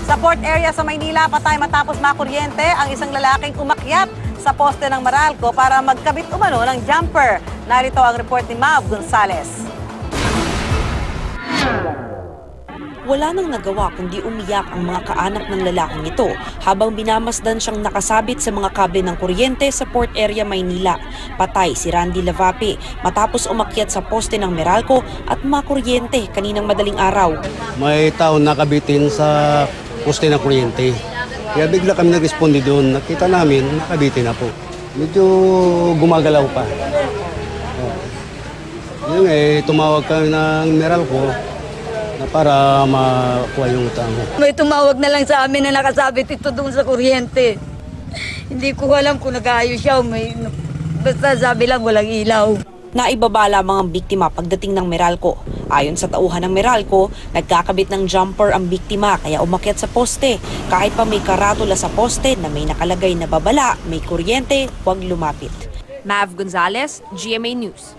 Sa port area sa Maynila, patay matapos makuryente ang isang lalaking umakyat sa poste ng Meralco para magkabit umano ng jumper. Narito ang report ni Mav Gonzales. Wala nang nagawa kundi umiyak ang mga kaanak ng lalaking ito habang binamasdan siyang nakasabit sa mga kable ng kuryente sa port area Maynila. Patay si Randy Lavape matapos umakyat sa poste ng Meralco at makuryente kaninang madaling araw. May tao nakabitin sa poste ng kuryente. Kaya bigla kami nag-responde doon. Nakita namin, nakabitin na po. Medyo gumagalaw pa. Yun tumawag kami ng Meralco na para makuha yung utang. May tumawag na lang sa amin na nakasabit ito doon sa kuryente. Hindi ko alam kung nag-aayos siya o basta sabi lang walang ilaw. Naibabala mga biktima pagdating ng Meralco. Ayon sa tauhan ng Meralco, nagkakabit ng jumper ang biktima kaya umakyat sa poste. Kahit pa may karatula sa poste na may nakalagay na babala, may kuryente, huwag lumapit. Mav Gonzales, GMA News.